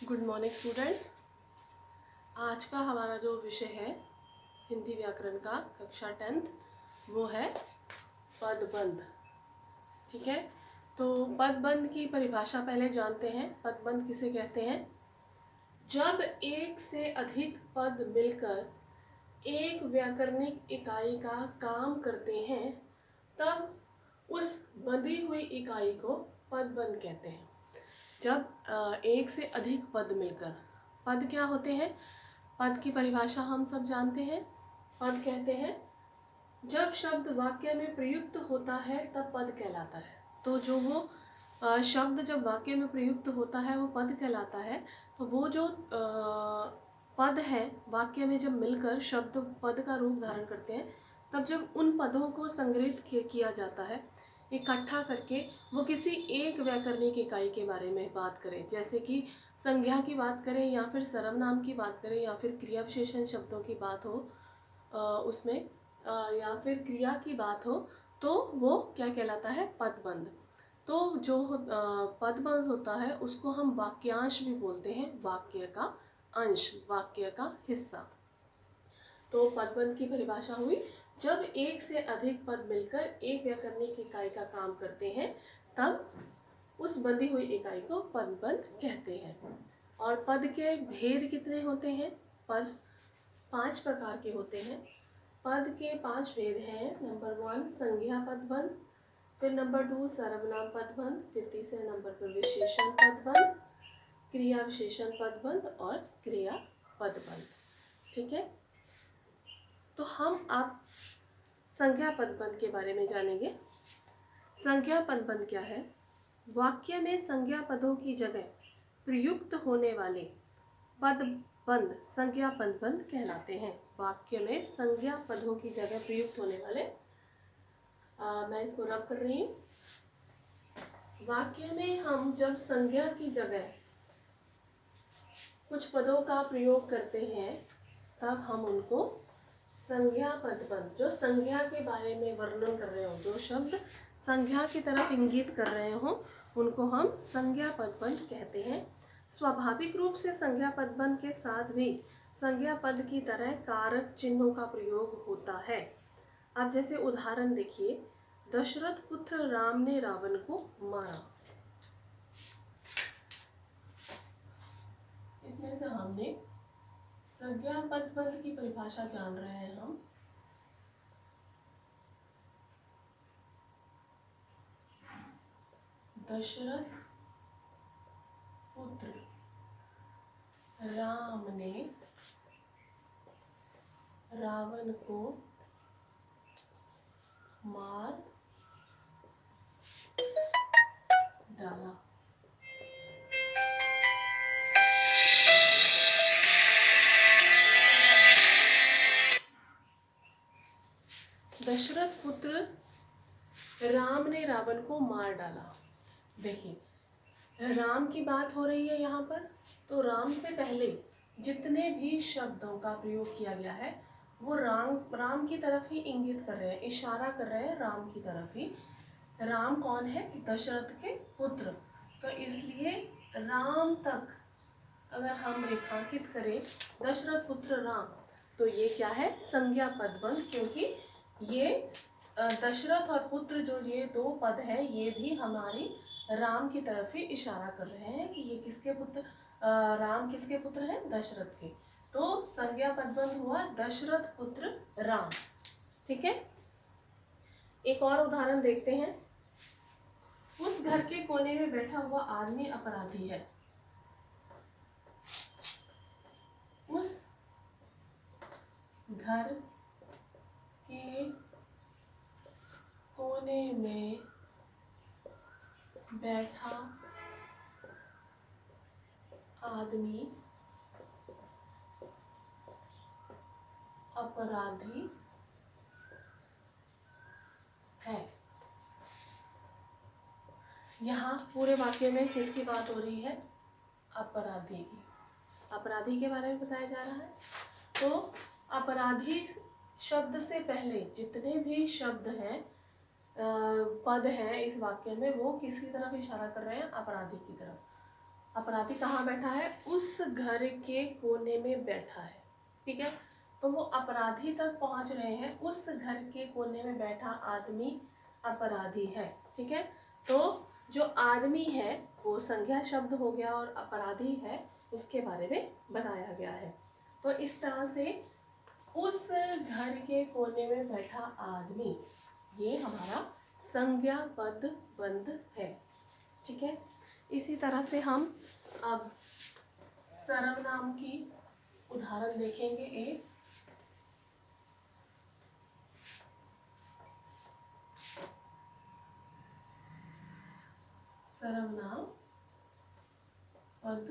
Good morning students. आज का हमारा जो विषय है हिंदी व्याकरण का कक्षा 10th वो है पदबंध। ठीक है, तो पदबंध की परिभाषा पहले जानते हैं। पदबंध किसे कहते हैं? जब एक से अधिक पद मिलकर एक व्याकरणिक इकाई का काम करते हैं तब उस बंधी हुई इकाई को पदबंध कहते हैं। जब एक से अधिक पद मिलकर, पद क्या होते हैं? पद की परिभाषा हम सब जानते हैं। पद कहते हैं जब शब्द वाक्य में प्रयुक्त होता है तब पद कहलाता है। तो जो वो शब्द जब वाक्य में प्रयुक्त होता है वो पद कहलाता है। तो वो जो पद है वाक्य में जब मिलकर शब्द पद का रूप धारण करते हैं तब जब उन पदों को संग्रहित किया जाता है इकट्ठा करके, वो किसी एक व्याकरणिक इकाई के बारे में बात करें, जैसे कि संज्ञा की बात करें या फिर सर्वनाम की बात करें या फिर क्रिया विशेषण शब्दों की बात हो उसमें या फिर क्रिया की बात हो, तो वो क्या कहलाता है? पदबंध। तो जो पदबंध होता है उसको हम वाक्यांश भी बोलते हैं, वाक्य का अंश, वाक्य का हिस्सा। तो पदबंध की परिभाषा हुई जब एक से अधिक पद मिलकर एक व्याकरणिक इकाई का काम करते हैं तब उस बंधी हुई इकाई को पदबंध कहते हैं। और पद के भेद कितने होते हैं? पद 5 प्रकार के होते हैं। पद के 5 भेद हैं। नंबर 1 संज्ञा पदबंध, फिर नंबर 2 सर्वनाम पदबंध, फिर तीसरे नंबर पर विशेषण पदबंध, क्रिया विशेषण पदबंध और क्रिया पदबंध। ठीक है, तो हम अब संज्ञा पदबंध के बारे में जानेंगे। संज्ञा पदबंध क्या है? वाक्य में संज्ञा पदों की जगह प्रयुक्त होने वाले पदबंध संज्ञा पदबंध कहलाते हैं। वाक्य में संज्ञा पदों की जगह प्रयुक्त होने वाले मैं इसको रब कर रही हूँ। वाक्य में हम जब संज्ञा की जगह कुछ पदों का प्रयोग करते हैं तब हम उनको संज्ञा पदबंध, जो संज्ञा के बारे में वर्णन कर रहे हो, जो शब्द संज्ञा की तरफ इंगित कर रहे हो, उनको हम संज्ञा पदबंध कहते हैं। स्वाभाविक रूप से संज्ञा पदबंध के साथ भी संज्ञा पद की तरह कारक चिन्हों का प्रयोग होता है। अब जैसे उदाहरण देखिए, दशरथ पुत्र राम ने रावण को मारा। इसमें से हमने संज्ञा पदबंध की परिभाषा जान रहे हैं हम। दशरथ पुत्र राम ने रावण को मार डाला। दशरथ पुत्र राम ने रावण को मार डाला। देखिए, राम की बात हो रही है यहाँ पर, तो राम से पहले जितने भी शब्दों का प्रयोग किया गया है वो राम की तरफ ही इंगित कर रहे हैं, इशारा कर रहे हैं राम की तरफ ही। राम कौन है? दशरथ के पुत्र। तो इसलिए राम तक अगर हम रेखांकित करें दशरथ पुत्र राम, तो ये क्या है? संज्ञा पदबंध, क्योंकि ये दशरथ और पुत्र जो ये 2 पद हैं ये भी हमारी राम की तरफ ही इशारा कर रहे हैं कि ये किसके पुत्र, राम किसके पुत्र हैं? दशरथ के। तो संज्ञा पदबंध हुआ दशरथ पुत्र राम। ठीक है, एक और उदाहरण देखते हैं। उस घर के कोने में बैठा हुआ आदमी अपराधी है। उस घर के कोने में बैठा आदमी अपराधी है। यहाँ पूरे वाक्य में किसकी बात हो रही है? अपराधी की। अपराधी के बारे में बताया जा रहा है। तो अपराधी शब्द से पहले जितने भी शब्द हैं, पद हैं इस वाक्य में, वो किसकी तरफ इशारा कर रहे हैं? अपराधी की तरफ। अपराधी कहाँ बैठा है? उस घर के कोने में बैठा है, ठीक है। तो वो अपराधी तक पहुंच रहे हैं, उस घर के कोने में बैठा आदमी अपराधी है, ठीक है। तो जो आदमी है वो संज्ञा शब्द हो गया और अपराधी है उसके बारे में बताया गया है। तो इस तरह से उस घर के कोने में बैठा आदमी, ये हमारा संज्ञा पद बंध है, ठीक है। इसी तरह से हम अब सर्वनाम की उदाहरण देखेंगे। एक सर्वनाम पद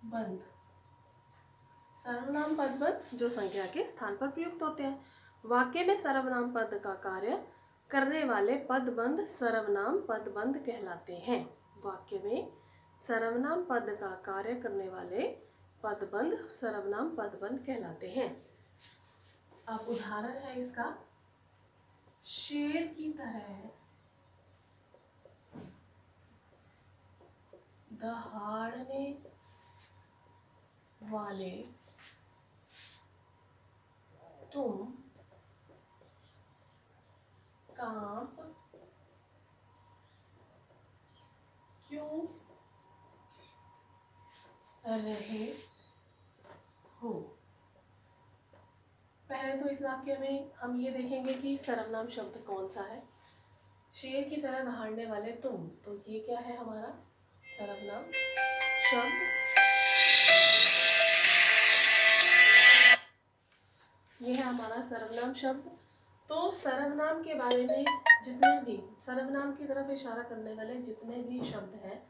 बंध। सर्वनाम पद बंध जो संज्ञा के स्थान पर प्रयुक्त होते हैं। वाक्य में सर्वनाम पद का कार्य करने वाले पदबंध सर्वनाम पदबंध कहलाते हैं। वाक्य में सर्वनाम पद का कार्य करने वाले पदबंध सर्वनाम पदबंध कहलाते हैं। अब उदाहरण है इसका, शेर की तरह दहाड़ने वाले तुम कांप क्यों रहे हो। पहले तो इस वाक्य में हम ये देखेंगे कि सर्वनाम शब्द कौन सा है। शेर की तरह दहाड़ने वाले तुम, तो ये क्या है हमारा सर्वनाम शब्द। ये है हमारा सर्वनाम शब्द। तो सर्वनाम के बारे में जितने भी सर्वनाम की तरफ इशारा करने वाले जितने भी शब्द हैं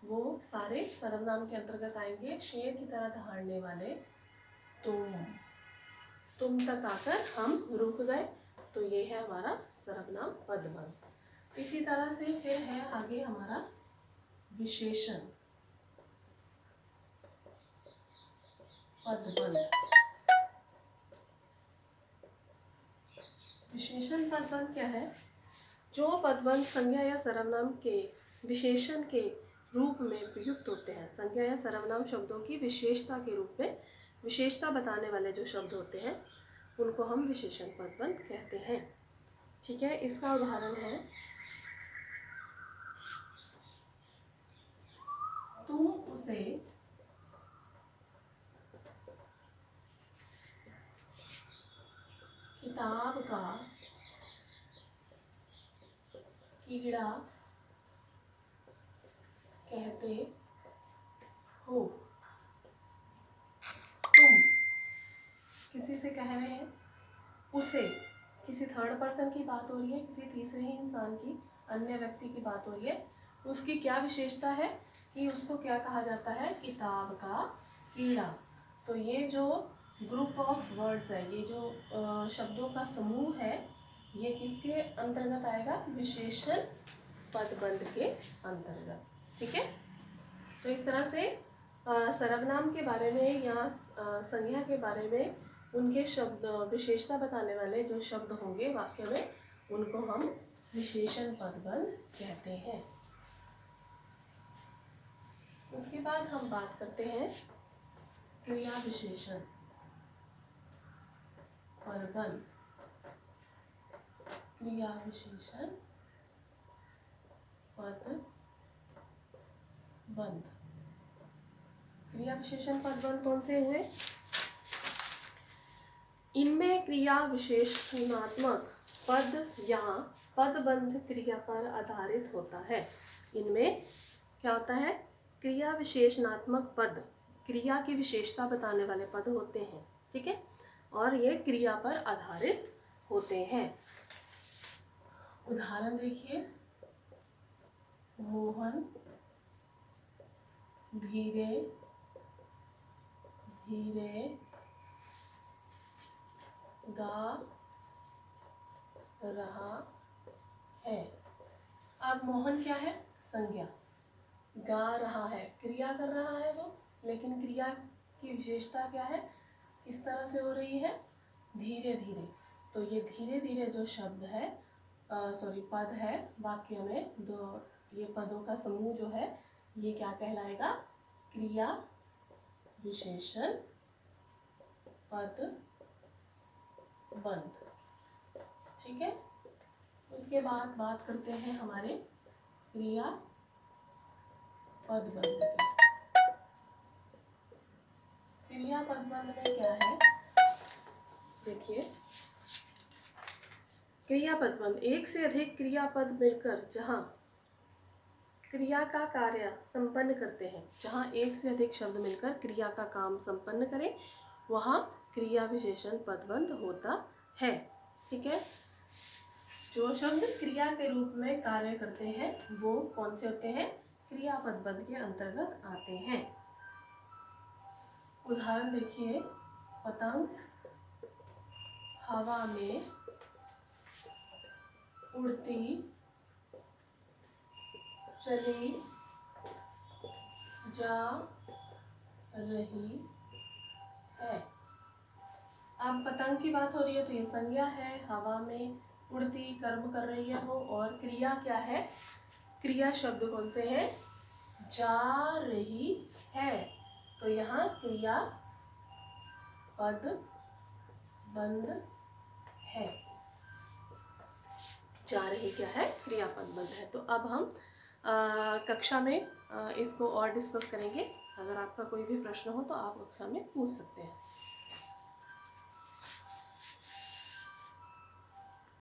वो सारे सर्वनाम के अंतर्गत आएंगे। शेर की तरह दहाड़ने वाले तुम तक आकर हम रुक गए, तो ये है हमारा सर्वनाम पदबंध। इसी तरह से फिर है आगे हमारा विशेषण पदबंध। विशेषण पदबंध क्या है? जो पदबंध संज्ञा या सर्वनाम के विशेषण के रूप में प्रयुक्त होते हैं। संज्ञा या सर्वनाम शब्दों की विशेषता के रूप में विशेषता बताने वाले जो शब्द होते हैं उनको हम विशेषण पदबंध कहते हैं, ठीक है। इसका उदाहरण है, तुम उसे किताब का कीड़ा कहते हो। तुम किसी से कह रहे हैं, उसे किसी थर्ड पर्सन की बात हो रही है, किसी तीसरे ही इंसान की, अन्य व्यक्ति की बात हो रही है। उसकी क्या विशेषता है कि उसको क्या कहा जाता है? किताब का कीड़ा। तो ये जो ग्रुप ऑफ वर्ड्स है, ये जो शब्दों का समूह है, ये किसके अंतर्गत आएगा? विशेषण पदबंध के अंतर्गत, ठीक है। तो इस तरह से सर्वनाम के बारे में या संज्ञा के बारे में उनके शब्द विशेषता बताने वाले जो शब्द होंगे वाक्य में, उनको हम विशेषण पदबंध कहते हैं। उसके बाद हम बात करते हैं क्रिया विशेषण पदबंध। क्रिया विशेषण पदबंध। क्रिया विशेषण पदबंध कौन से हुए? इनमें क्रिया विशेषणात्मक पद या पदबंध क्रिया पर आधारित होता है। इनमें क्या होता है? क्रिया विशेषणात्मक पद क्रिया की विशेषता बताने वाले पद होते हैं, ठीक है, और ये क्रिया पर आधारित होते हैं। उदाहरण देखिए, मोहन धीरे धीरे गा रहा है। अब मोहन क्या है? संज्ञा। गा रहा है, क्रिया कर रहा है वो, लेकिन क्रिया की विशेषता क्या है? किस तरह से हो रही है? धीरे धीरे। तो ये धीरे धीरे जो शब्द है पद है वाक्य में, दो ये पदों का समूह जो है ये क्या कहलाएगा? क्रिया विशेषण पद बंध। ठीक है, उसके बाद बात करते हैं हमारे क्रिया पद बंध की। क्रिया पद बंध में क्या है? देखिए, क्रियापद बंध, एक से अधिक क्रियापद मिलकर जहाँ क्रिया का कार्य संपन्न करते हैं, जहाँ एक से अधिक शब्द मिलकर क्रिया का काम संपन्न करें, वहाँ क्रिया विशेषण पदबंध होता है। ठीक है, जो शब्द क्रिया के रूप में कार्य करते हैं वो कौन से होते हैं? क्रिया पदबंध के अंतर्गत आते हैं। उदाहरण देखिए, पतंग हवा में उड़ती चली जा रही है। अब पतंग की बात हो रही है तो ये संज्ञा है, हवा में उड़ती कर्म कर रही है वो, और क्रिया क्या है? क्रिया शब्द कौन से हैं? जा रही है। तो यहाँ क्रिया पद बंध है। जा रही क्या है? क्रिया पद बंध है। तो अब हम कक्षा में इसको और डिस्कस करेंगे। अगर आपका कोई भी प्रश्न हो तो आप कक्षा में पूछ सकते हैं।